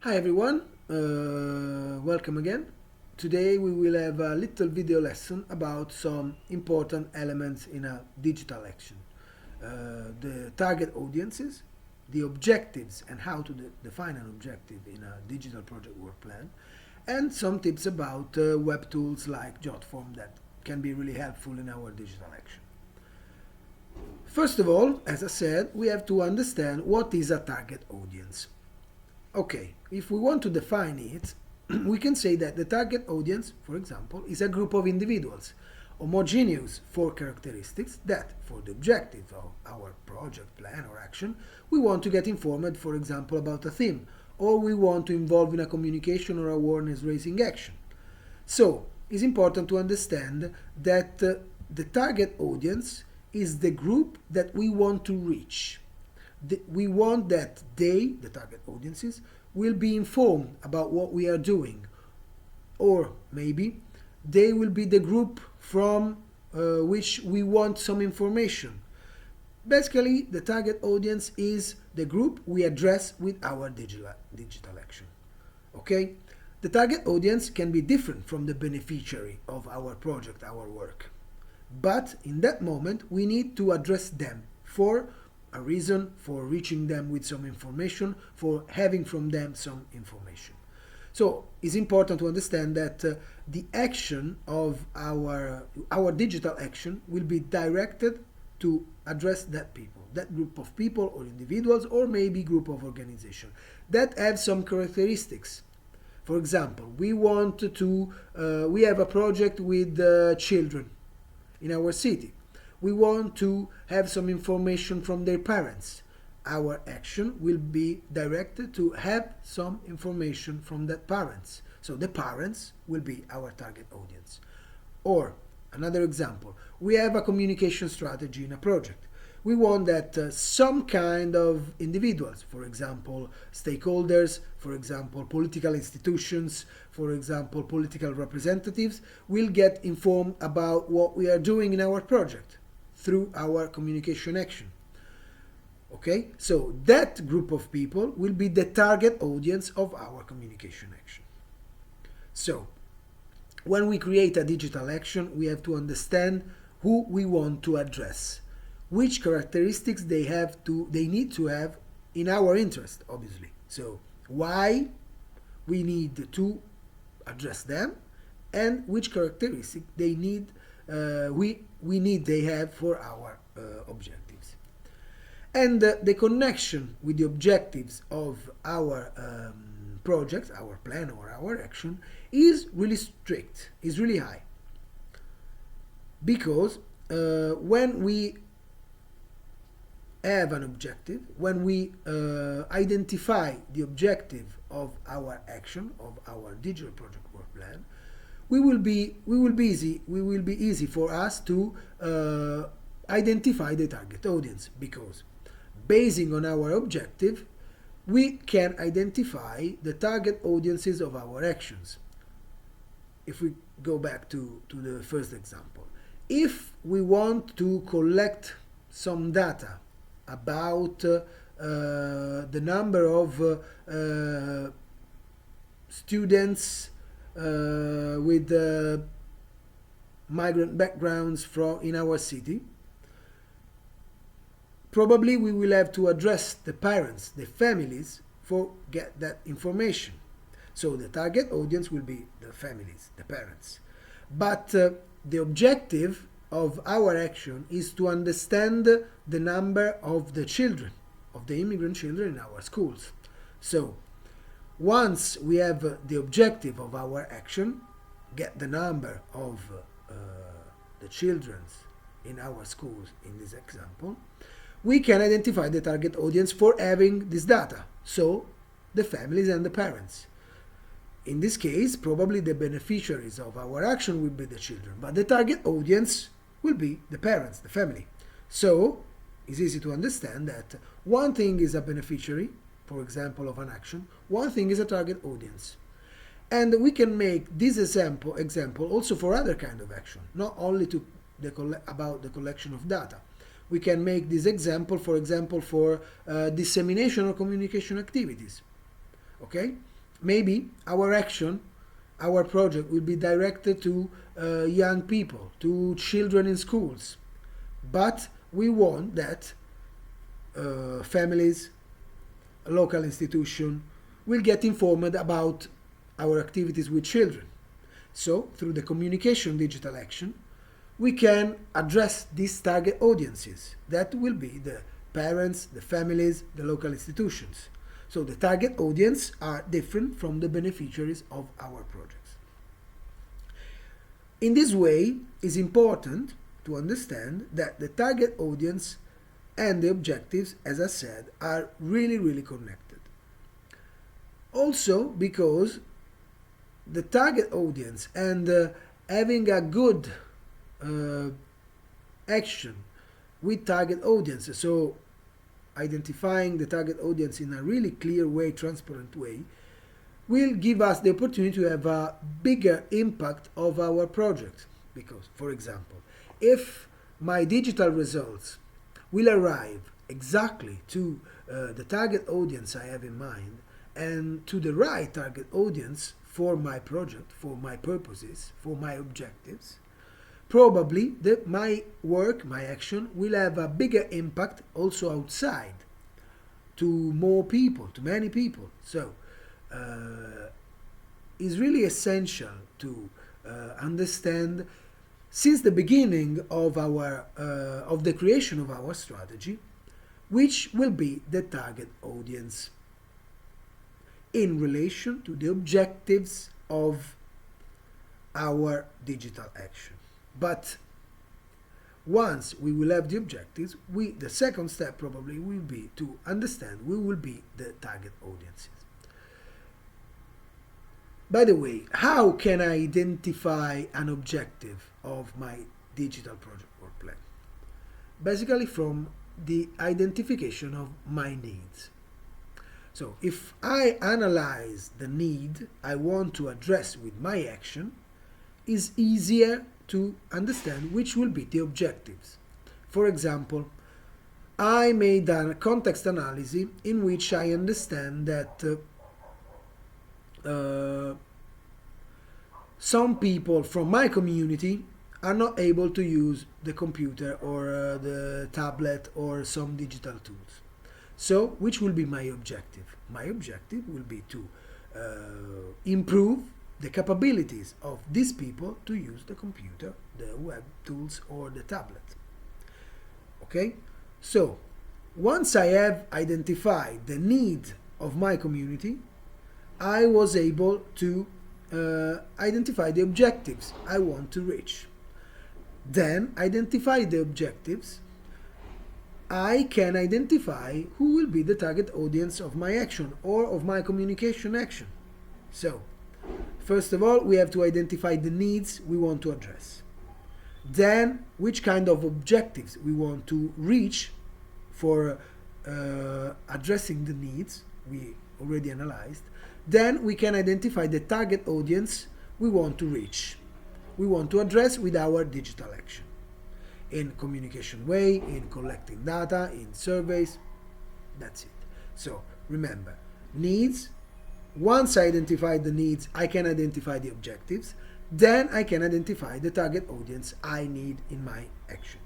Hi everyone, welcome again. Today we will have a little video lesson about some important elements in a digital action. The target audiences, the objectives and how to define an objective in a digital project work plan, and some tips about web tools like Jotform that can be really helpful in our digital action. First of all, as I said, we have to understand what is a target audience. Okay, if we want to define it, we can say that the target audience, for example, is a group of individuals, homogeneous for characteristics that, for the objective of our project, plan or action, we want to get informed, for example, about a theme, or we want to involve in a communication or awareness-raising action. So, it's important to understand that the target audience is the group that we want to reach. We want that they, the target audiences, will be informed about what we are doing. Or maybe they will be the group from which we want some information. Basically, the target audience is the group we address with our digital action. Okay? The target audience can be different from the beneficiary of our project, our work. But in that moment, we need to address them for a reason, for reaching them with some information, for having from them some information. So it's important to understand that the action of our digital action will be directed to address that people, that group of people or individuals or maybe group of organization that have some characteristics. For example, we have a project with children in our city. We want to have some information from their parents. Our action will be directed to have some information from that parents. So the parents will be our target audience. Or another example, we have a communication strategy in a project. We want that some kind of individuals, for example, stakeholders, for example, political institutions, for example, political representatives, will get informed about what we are doing in our project through our communication action. Okay, so that group of people will be the target audience of our communication action. So, when we create a digital action, we have to understand who we want to address, which characteristics they need to have in our interest, obviously. So, why we need to address them, and which characteristics they need they have for our objectives. And the connection with the objectives of our project, our plan or our action is really strict, is really high. Because when we have an objective, when we identify the objective of our action, of our digital project work plan, we will be easy for us to identify the target audience, because basing on our objective, we can identify the target audiences of our actions. If we go back to the first example, if we want to collect some data about the number of students with migrant backgrounds in our city, probably we will have to address the parents, the families, for get that information. So the target audience will be the families, the parents. But the objective of our action is to understand the number of the children, of the immigrant children in our schools. So once we have the objective of our action, get the number of the children in our schools in this example, we can identify the target audience for having this data. So the families and the parents. In this case, probably the beneficiaries of our action will be the children, but the target audience will be the parents, the family. So it's easy to understand that one thing is a beneficiary, for example, of an action, one thing is a target audience. And we can make this example also for other kind of action, not only about the collection of data. We can make this example, for example, for dissemination or communication activities. Okay? maybe our action, our project will be directed to young people, to children in schools, but we want that families, local institution will get informed about our activities with children. So, through the communication digital action, we can address these target audiences. That will be the parents, the families, the local institutions. So the target audience are different from the beneficiaries of our projects. In this way, it's important to understand that the target audience and the objectives, as I said, are really connected. Also because the target audience and having a good action with target audiences, so identifying the target audience in a really clear way, transparent way, will give us the opportunity to have a bigger impact of our project. Because, for example, if my digital results will arrive exactly to the target audience I have in mind and to the right target audience for my project, for my purposes, for my objectives, probably my work, my action will have a bigger impact also outside to more people, to many people. So it's really essential to understand since the beginning of the creation of our strategy, which will be the target audience in relation to the objectives of our digital action. But once we will have the objectives, the second step probably will be to understand who will be the target audiences. By the way, how can I identify an objective of my digital project or plan? Basically from the identification of my needs. So if I analyze the need I want to address with my action, it's easier to understand which will be the objectives. For example, I made a context analysis in which I understand that some people from my community are not able to use the computer or the tablet or some digital tools. So, which will be my objective? My objective will be to improve the capabilities of these people to use the computer, the web tools, or the tablet. Okay? So, once I have identified the need of my community, I was able to identify the objectives I want to reach. Then, identify the objectives, I can identify who will be the target audience of my action or of my communication action. So, first of all, we have to identify the needs we want to address. Then, which kind of objectives we want to reach for addressing the needs we already analyzed. Then we can identify the target audience we want to reach, we want to address with our digital action. In communication way, in collecting data, in surveys, that's it. So remember, needs. Once I identify the needs, I can identify the objectives. Then I can identify the target audience I need in my action.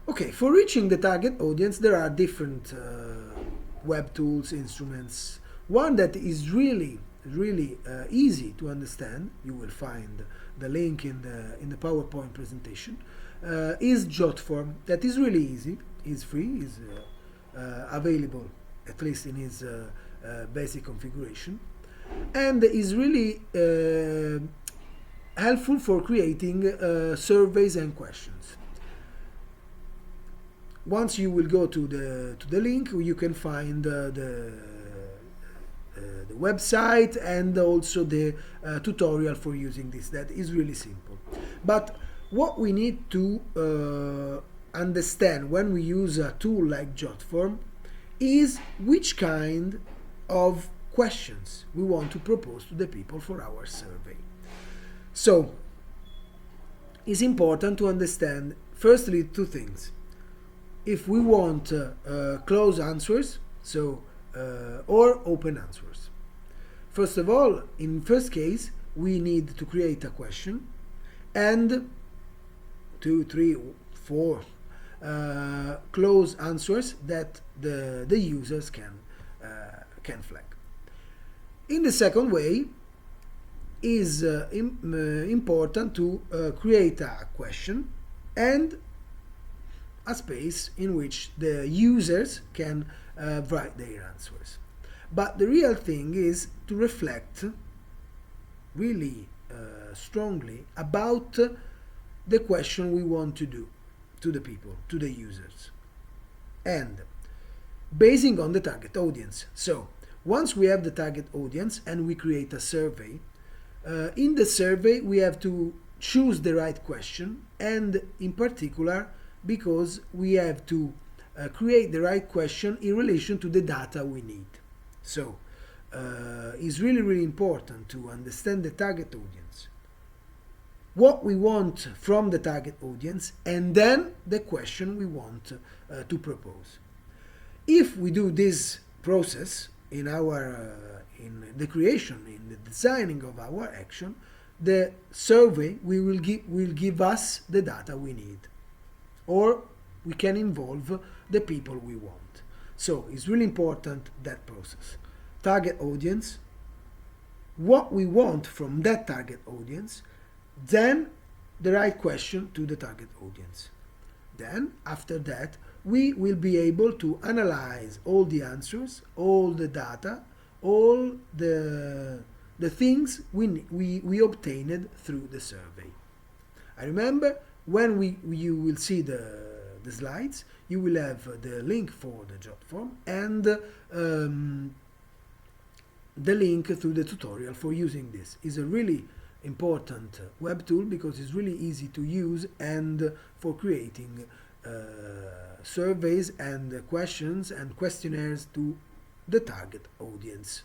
Okay, for reaching the target audience, there are different web tools, instruments. One that is really easy to understand, you will find the link in the PowerPoint presentation, is JotForm. That is really easy, is free, is available at least in its basic configuration, and is really helpful for creating surveys and questions. Once you will go to the link, you can find the website and also the tutorial for using this. That is really simple. But what we need to understand when we use a tool like JotForm is which kind of questions we want to propose to the people for our survey. So it's important to understand firstly two things. If we want closed answers, so or open answers. First of all, in first case, we need to create a question and 2, 3, 4 close answers that the users can flag. In the second way, is important to create a question and a space in which the users can write their answers. But the real thing is to reflect really strongly about the question we want to do to the people, to the users, and basing on the target audience. So once we have the target audience and we create a survey, in the survey we have to choose the right question, and in particular because we have to create the right question in relation to the data we need. So it's really important to understand the target audience, what we want from the target audience, and then the question we want to propose. If we do this process in the creation, in the designing of our action, the survey will give us the data we need, or we can involve the people we want. So it's really important, that process. Target audience, what we want from that target audience, then the right question to the target audience. Then, after that, we will be able to analyze all the answers, all the data, all the things we obtained through the survey. I remember, when you will see the slides, you will have the link for the job form and the link to the tutorial for using this. It's a really important web tool because it's really easy to use and for creating surveys and questions and questionnaires to the target audience.